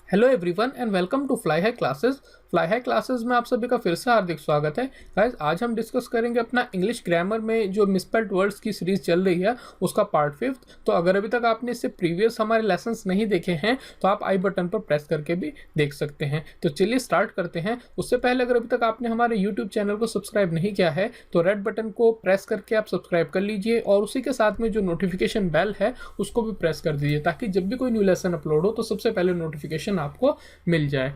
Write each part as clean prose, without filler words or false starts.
Hello everyone and welcome to fly high classes. Fly high classes में आप सभी का फिर से हार्दिक स्वागत है। गाइस, आज हम डिस्कस करेंगे अपना इंग्लिश ग्रामर में जो मिसस्पेल्ड वर्ड्स की सीरीज चल रही है उसका पार्ट 5। तो अगर अभी तक आपने इससे प्रीवियस हमारे लेसन्स नहीं देखे हैं तो आप आई बटन पर प्रेस करके भी देख सकते हैं। तो चलिए स्टार्ट करते हैं। उससे पहले अगर अभी तक आपने हमारे यूट्यूब चैनल को सब्सक्राइब नहीं किया है तो रेड बटन को प्रेस करके आप सब्सक्राइब कर लीजिए और उसी के साथ में जो नोटिफिकेशन बेल है उसको भी प्रेस कर दीजिए ताकि जब भी कोई न्यू लेसन अपलोड हो तो सबसे पहले नोटिफिकेशन आपको मिल जाए।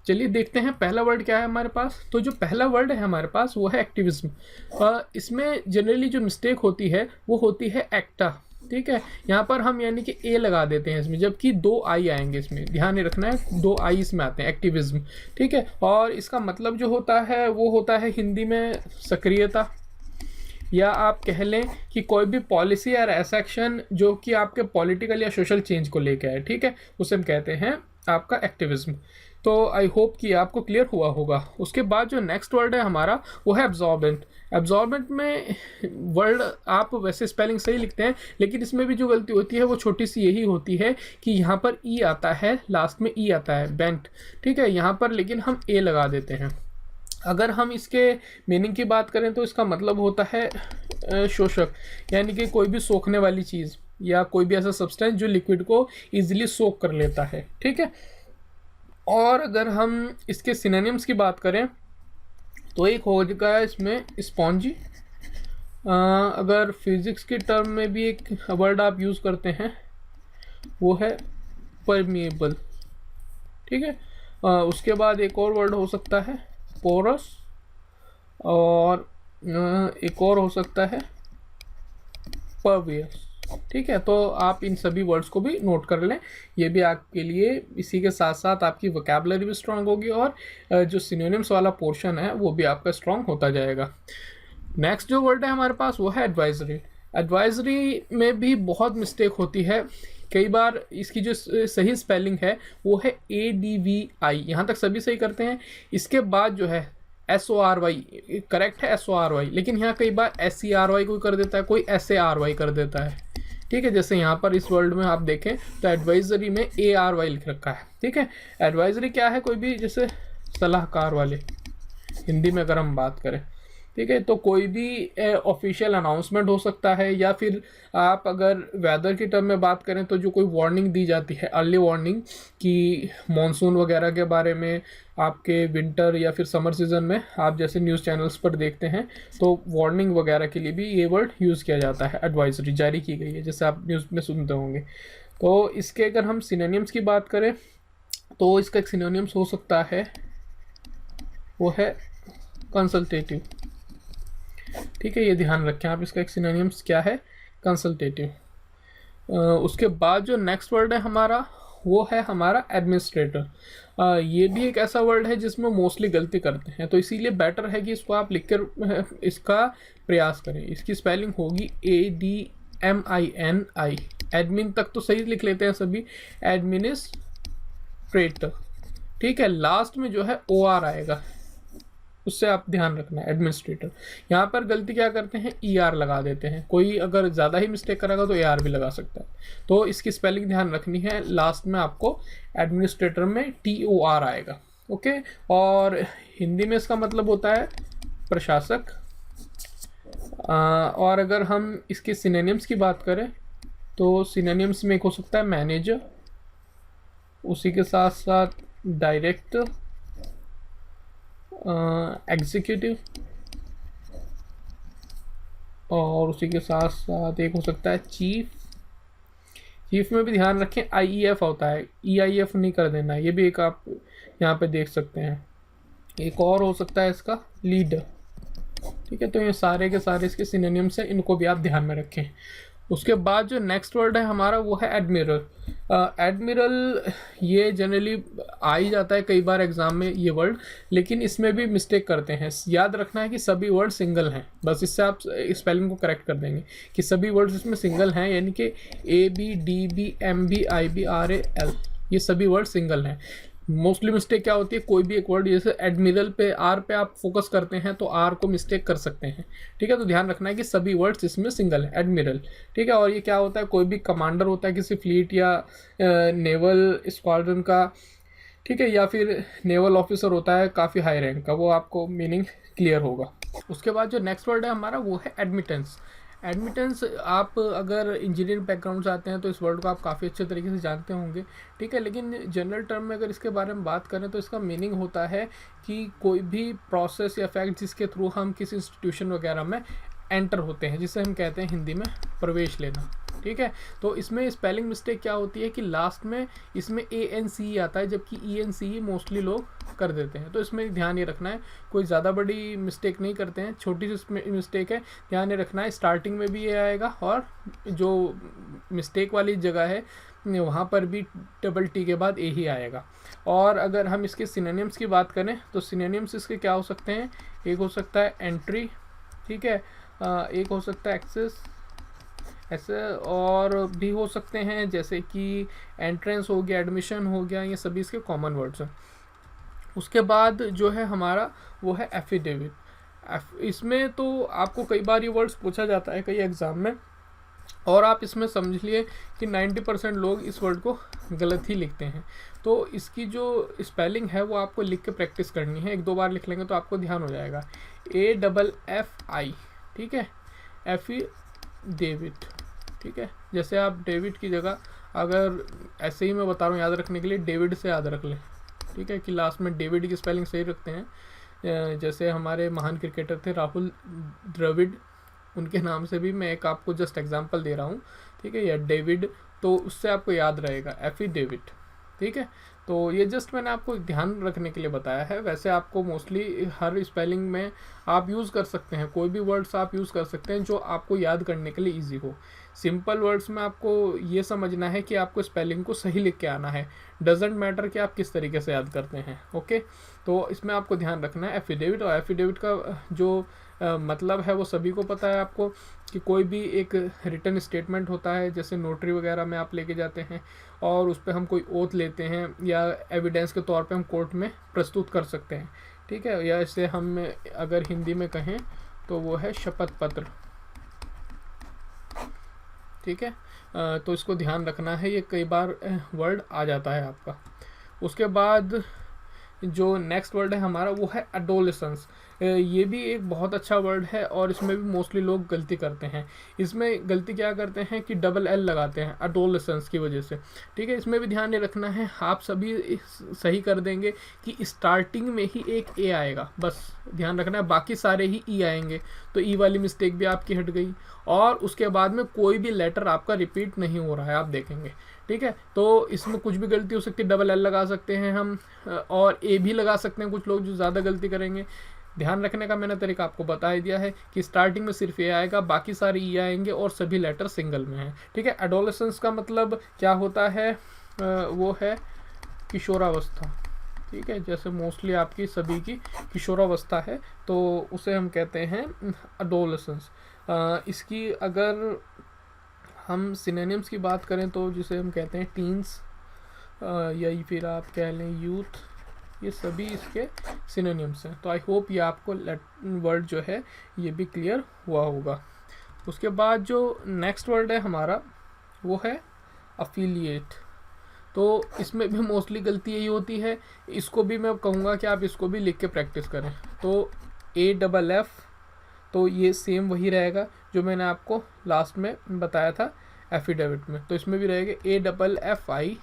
चलिए देखते हैं पहला वर्ड क्या है हमारे पास। तो जो पहला वर्ड है हमारे पास वो है एक्टिविज्म। इसमें जनरली जो मिस्टेक होती है वो होती है एक्टा। ठीक है, यहाँ पर हम यानी कि ए लगा देते हैं इसमें, जबकि दो आई आएंगे इसमें, ध्यान रखना है, दो आई इसमें आते हैं, एक्टिविज्म। ठीक है, और इसका मतलब जो होता है वो होता है हिंदी में सक्रियता, या आप कह लें कि कोई भी पॉलिसी या ऐसा एक्शन जो कि आपके पॉलिटिकल या सोशल चेंज को लेकर है। ठीक है, उसे हम कहते हैं आपका एक्टिविज्म। तो आई होप कि आपको क्लियर हुआ होगा। उसके बाद जो नेक्स्ट वर्ड है हमारा वो है एब्जॉर्बेंट। एब्जॉर्बेंट में वर्ड आप वैसे स्पेलिंग सही लिखते हैं, लेकिन इसमें भी जो गलती होती है वो छोटी सी यही होती है कि यहाँ पर ई आता है, लास्ट में ई आता है, बेंट। ठीक है, यहाँ पर लेकिन हम ए लगा देते हैं। अगर हम इसके मीनिंग की बात करें तो इसका मतलब होता है शोषक, यानी कि कोई भी सोखने वाली चीज़ या कोई भी ऐसा सब्सटेंस जो लिक्विड को इजीली सोख कर लेता है। ठीक है, और अगर हम इसके सिनोनिम्स की बात करें तो एक होगा इसमें स्पॉन्जी। अगर फिजिक्स के टर्म में भी एक वर्ड आप यूज़ करते हैं वो है परमिएबल। ठीक है, उसके बाद एक और वर्ड हो सकता है पोरस, और एक और हो सकता है परवियस। ठीक है, तो आप इन सभी वर्ड्स को भी नोट कर लें, ये भी आपके लिए, इसी के साथ साथ आपकी वोकैबुलरी भी स्ट्रांग होगी और जो सिनोनिम्स वाला पोर्शन है वो भी आपका स्ट्रांग होता जाएगा। नेक्स्ट जो वर्ड है हमारे पास वो है एडवाइजरी। एडवाइजरी में भी बहुत मिस्टेक होती है कई बार। इसकी जो सही स्पेलिंग है वो है ADVI, यहाँ तक सभी सही करते हैं। इसके बाद जो है SORY करेक्ट है, SORY, लेकिन यहाँ कई बार SERY कोई कर देता है, कोई SARY कर देता है। ठीक है, जैसे यहाँ पर इस वर्ड में आप देखें तो एडवाइजरी में ARY लिख रखा है। ठीक है, एडवाइजरी क्या है, कोई भी जैसे सलाहकार वाले हिंदी में अगर हम बात करें। ठीक है, तो कोई भी ऑफिशियल अनाउंसमेंट हो सकता है, या फिर आप अगर वेदर की टर्म में बात करें तो जो कोई वार्निंग दी जाती है, अर्ली वार्निंग कि मॉनसून वगैरह के बारे में, आपके विंटर या फिर समर सीजन में आप जैसे न्यूज़ चैनल्स पर देखते हैं तो वार्निंग वगैरह के लिए भी ये वर्ड यूज़ किया जाता है। एडवाइजरी जारी की गई है, जैसे आप न्यूज़ में सुनते होंगे। तो इसके अगर हम सिनोनिम्स की बात करें तो इसका एक सिनोनिम्स हो सकता है वो है कंसल्टेटिव। ठीक है, ये ध्यान रखें आप, इसका एक सिनोनिम्स क्या है, कंसल्टेटिव। उसके बाद जो नेक्स्ट वर्ड है हमारा वो है हमारा एडमिनिस्ट्रेटर। ये भी एक ऐसा वर्ड है जिसमें मोस्टली गलती करते हैं, तो इसीलिए बेटर है कि इसको आप लिखकर इसका प्रयास करें। इसकी स्पेलिंग होगी ADMINI। एडमिन तक तो सही लिख लेते हैं सभी, एडमिनिस्ट्रेटर। ठीक है, लास्ट में जो है OR आएगा, उससे आप ध्यान रखना है, एडमिनिस्ट्रेटर। यहाँ पर गलती क्या करते हैं, ER लगा देते हैं। कोई अगर ज़्यादा ही मिस्टेक करेगा तो AR भी लगा सकता है, तो इसकी स्पेलिंग ध्यान रखनी है। लास्ट में आपको एडमिनिस्ट्रेटर में TOR आएगा। ओके, और हिंदी में इसका मतलब होता है प्रशासक। और अगर हम इसके सिनोनिम्स की बात करें तो सिनोनिम्स में एक हो सकता है मैनेजर, उसी के साथ साथ डायरेक्टर, एग्जीक्यूटिव, और उसी के साथ साथ एक हो सकता है चीफ। चीफ में भी ध्यान रखें IEF होता है, EIF नहीं कर देना, ये भी एक आप यहाँ पे देख सकते हैं। एक और हो सकता है इसका लीडर। ठीक है, तो ये सारे के सारे इसके सिनोनिम्स हैं, इनको भी आप ध्यान में रखें। उसके बाद जो नेक्स्ट वर्ड है हमारा वो है एडमिरल। एडमिरल ये जनरली आ ही जाता है कई बार एग्जाम में ये वर्ड, लेकिन इसमें भी मिस्टेक करते हैं। याद रखना है कि सभी वर्ड सिंगल हैं, बस इससे आप स्पेलिंग को करेक्ट कर देंगे कि सभी वर्ड्स इसमें सिंगल हैं, यानी कि ABDBMBIBRAL ये सभी वर्ड सिंगल हैं। मोस्टली मिस्टेक क्या होती है, कोई भी एक वर्ड जैसे एडमिरल पे आर पे आप फोकस करते हैं तो आर को मिस्टेक कर सकते हैं। ठीक है, तो ध्यान रखना है कि सभी वर्ड्स इसमें सिंगल है, एडमिरल। ठीक है, और ये क्या होता है, कोई भी कमांडर होता है किसी फ्लीट या नेवल स्क्वाड्रन का, ठीक है, या फिर नेवल ऑफिसर होता है काफ़ी हाई रैंक का, वो आपको मीनिंग क्लियर होगा। उसके बाद जो नेक्स्ट वर्ड है हमारा वो है एडमिटेंस। एडमिटेंस, आप अगर इंजीनियरिंग बैकग्राउंड से आते हैं तो इस वर्ड को आप काफ़ी अच्छे तरीके से जानते होंगे, ठीक है। लेकिन जनरल टर्म में अगर इसके बारे में बात करें तो इसका मीनिंग होता है कि कोई भी प्रोसेस या फैक्ट जिसके थ्रू हम किसी इंस्टीट्यूशन वगैरह में एंटर होते हैं, जिसे हम कहते हैं हिंदी में प्रवेश लेना, ठीक है। तो इसमें स्पेलिंग मिस्टेक क्या होती है कि लास्ट में इसमें ANCE आता है, जबकि ENCE मोस्टली लोग कर देते हैं। तो इसमें ध्यान ये रखना है, कोई ज़्यादा बड़ी मिस्टेक नहीं करते हैं, छोटी सी मिस्टेक है, ध्यान ये रखना है। स्टार्टिंग में भी ये आएगा और जो मिस्टेक वाली जगह है वहाँ पर भी डबल टी के बाद ए ही आएगा। और अगर हम इसके सिनोनिम्स की बात करें तो सिनोनिम्स इसके क्या हो सकते हैं, एक हो सकता है एंट्री, ठीक है, एक हो सकता है एक्सेस, ऐसे और भी हो सकते हैं जैसे कि एंट्रेंस हो गया, एडमिशन हो गया, ये सभी इसके कॉमन वर्ड्स हैं। उसके बाद जो है हमारा वो है एफिडेविट। इसमें तो आपको कई बार ये वर्ड्स पूछा जाता है कई एग्ज़ाम में, और आप इसमें समझ लिए कि 90% लोग इस वर्ड को गलत ही लिखते हैं। तो इसकी जो स्पेलिंग है वो आपको लिख के प्रैक्टिस करनी है, 1-2 बार लिख लेंगे तो आपको ध्यान हो जाएगा। AFFI, ठीक है, एफिडेविट, ठीक है। जैसे आप डेविड की जगह, अगर ऐसे ही मैं बता रहा हूँ याद रखने के लिए, डेविड से याद रख लें, ठीक है, कि लास्ट में डेविड की स्पेलिंग सही रखते हैं। जैसे हमारे महान क्रिकेटर थे राहुल द्रविड़, उनके नाम से भी मैं एक आपको जस्ट एग्जांपल दे रहा हूँ, ठीक है, या डेविड, तो उससे आपको याद रहेगा एफिडेविट, ठीक है। तो ये जस्ट मैंने आपको ध्यान रखने के लिए बताया है। वैसे आपको मोस्टली हर स्पेलिंग में आप यूज़ कर सकते हैं, कोई भी वर्ड्स आप यूज़ कर सकते हैं जो आपको याद करने के लिए ईजी हो। सिंपल वर्ड्स में आपको ये समझना है कि आपको स्पेलिंग को सही लिख के आना है, डजेंट मैटर कि आप किस तरीके से याद करते हैं, ओके। तो इसमें आपको ध्यान रखना है एफिडेविट। और एफिडेविट का जो मतलब है वो सभी को पता है आपको, कि कोई भी एक रिटन स्टेटमेंट होता है, जैसे नोटरी वगैरह में आप लेके जाते हैं और उस पर हम कोई ओथ लेते हैं या एविडेंस के तौर पे हम कोर्ट में प्रस्तुत कर सकते हैं, ठीक है। या इसे हम अगर हिंदी में कहें तो वो है शपथ पत्र, ठीक है। तो इसको ध्यान रखना है, ये कई बार वर्ड आ जाता है आपका। उसके बाद जो नेक्स्ट वर्ड है हमारा वो है एडोलेसेंस। ये भी एक बहुत अच्छा वर्ड है और इसमें भी मोस्टली लोग गलती करते हैं। इसमें गलती क्या करते हैं कि डबल एल लगाते हैं एडोलेसेंस की वजह से, ठीक है। इसमें भी ध्यान ये रखना है, आप सभी सही कर देंगे कि स्टार्टिंग में ही एक ए आएगा, बस ध्यान रखना है, बाकी सारे ही ई आएंगे। तो ई वाली मिस्टेक भी आपकी हट गई, और उसके बाद में कोई भी लेटर आपका रिपीट नहीं हो रहा है, आप देखेंगे, ठीक है। तो इसमें कुछ भी गलती हो सकती है, डबल एल लगा सकते हैं हम, और ए भी लगा सकते हैं कुछ लोग जो ज़्यादा गलती करेंगे। ध्यान रखने का मैंने तरीका आपको बता ही दिया है कि स्टार्टिंग में सिर्फ ए आएगा, बाकी सारे ई आएंगे और सभी लेटर सिंगल में हैं, ठीक है। एडोलेसेंस का मतलब क्या होता है, वो है किशोरावस्था, ठीक है। जैसे मोस्टली आपकी सभी की किशोरावस्था है तो उसे हम कहते हैं एडोलेसेंस। इसकी अगर हम सिनोनिम्स की बात करें तो जिसे हम कहते हैं टीन्स, या फिर आप कह लें यूथ, ये सभी इसके सिनोनिम्स हैं। तो आई होप ये आपको वर्ड जो है ये भी क्लियर हुआ होगा। उसके बाद जो नेक्स्ट वर्ड है हमारा वो है अफिलिएट। तो इसमें भी मोस्टली गलती यही होती है, इसको भी मैं कहूँगा कि आप इसको भी लिख के प्रैक्टिस करें। तो AFF, तो ये सेम वही रहेगा जो मैंने आपको लास्ट में बताया था एफिडेविट में, तो इसमें भी रहेगा AFFILIATE,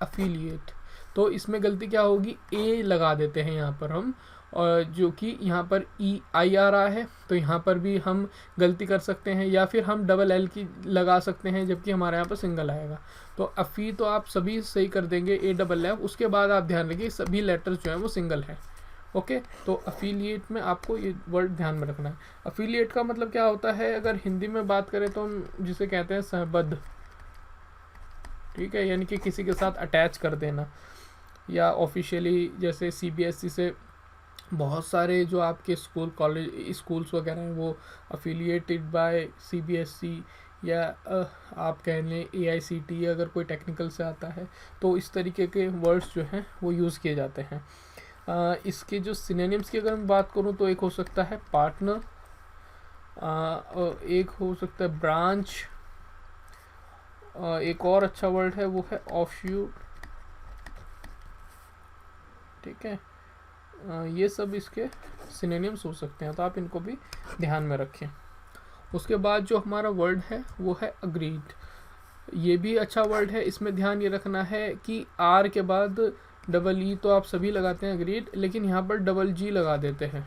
अफिलिएट। तो इसमें गलती क्या होगी, ए लगा देते हैं यहाँ पर हम, और जो कि यहाँ पर EI आ रहा है, तो यहाँ पर भी हम गलती कर सकते हैं, या फिर हम डबल एल की लगा सकते हैं जबकि हमारे यहाँ पर सिंगल आएगा। तो अफ़ी तो आप सभी सही कर देंगे, AFF। उसके बाद आप ध्यान रखिए सभी लेटर्स जो हैं वो सिंगल हैं, ओके। तो अफिलिएट में आपको ये वर्ड ध्यान में रखना है। अफिलिएट का मतलब क्या होता है, अगर हिंदी में बात करें तो हम जिसे कहते हैं सहबद्ध, ठीक है, यानी कि किसी के साथ अटैच कर देना, या ऑफिशियली जैसे CBSE से बहुत सारे जो आपके स्कूल कॉलेज स्कूल्स वगैरह हैं वो अफिलिएटेड बाय CBSE, या आप कह लें AICTE अगर कोई टेक्निकल से आता है, तो इस तरीके के वर्ड्स जो हैं वो यूज़ किए जाते हैं। इसके जो सिनोनिम्स की अगर मैं बात करूँ तो एक हो सकता है पार्टनर, एक हो सकता है ब्रांच, एक और अच्छा वर्ड है वो है ऑफशूट, ठीक है। ये सब इसके सिनोनिम्स हो सकते हैं, तो आप इनको भी ध्यान में रखें। उसके बाद जो हमारा वर्ड है वो है अग्रीड। ये भी अच्छा वर्ड है। इसमें ध्यान ये रखना है कि आर के बाद डबल ई तो आप सभी लगाते हैं अग्रीड, लेकिन यहाँ पर डबल जी लगा देते हैं,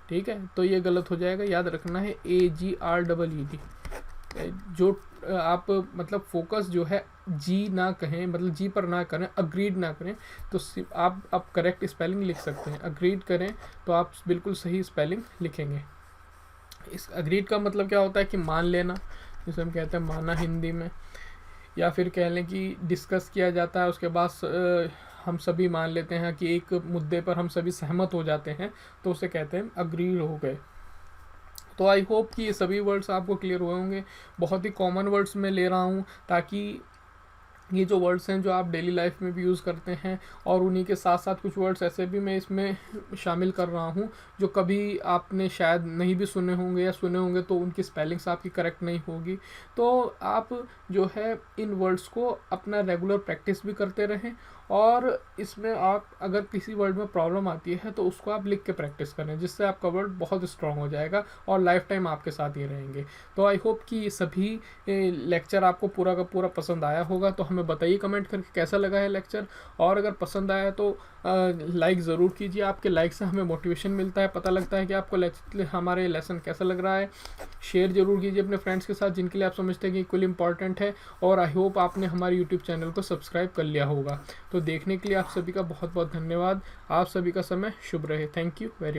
ठीक है, तो ये गलत हो जाएगा। याद रखना है AGREED। जो आप मतलब फोकस जो है जी ना कहें, मतलब जी पर ना करें, अग्रीड ना करें, तो आप करेक्ट स्पेलिंग लिख सकते हैं। अग्रीड करें तो आप बिल्कुल सही स्पेलिंग लिखेंगे। इस अग्रीड का मतलब क्या होता है कि मान लेना, जिसे हम कहते हैं माना हिंदी में, या फिर कह लें कि डिस्कस किया जाता है, उसके बाद हम सभी मान लेते हैं कि एक मुद्दे पर हम सभी सहमत हो जाते हैं, तो उसे कहते हैं अग्री हो गए। तो आई होप कि ये सभी वर्ड्स आपको क्लियर हुए होंगे। बहुत ही कॉमन वर्ड्स मैं ले रहा हूँ ताकि ये जो वर्ड्स हैं जो आप डेली लाइफ में भी यूज़ करते हैं, और उन्हीं के साथ साथ कुछ वर्ड्स ऐसे भी मैं इसमें शामिल कर रहा हूँ जो कभी आपने शायद नहीं भी सुने होंगे, या सुने होंगे तो उनकी स्पेलिंग्स आपकी करेक्ट नहीं होगी। तो आप जो है इन वर्ड्स को अपना रेगुलर प्रैक्टिस भी करते रहें, और इसमें आप अगर किसी वर्ड में प्रॉब्लम आती है तो उसको आप लिख के प्रैक्टिस करें, जिससे आपका वर्ड बहुत स्ट्रांग हो जाएगा और लाइफ टाइम आपके साथ ही रहेंगे। तो आई होप कि ये सभी लेक्चर आपको पूरा का पूरा पसंद आया होगा। तो हमें बताइए कमेंट करके कैसा लगा है लेक्चर, और अगर पसंद आया तो लाइक ज़रूर कीजिए। आपके लाइक से हमें मोटिवेशन मिलता है, पता लगता है कि आपको हमारे लेसन कैसा लग रहा है। शेयर ज़रूर कीजिए अपने फ्रेंड्स के साथ जिनके लिए आप समझते हैं कि इक्वली इंपॉर्टेंट है, और आई होप आपने हमारे यूट्यूब चैनल को सब्सक्राइब कर लिया होगा। तो देखने के लिए आप सभी का बहुत बहुत धन्यवाद। आप सभी का समय शुभ रहे। Thank you very much.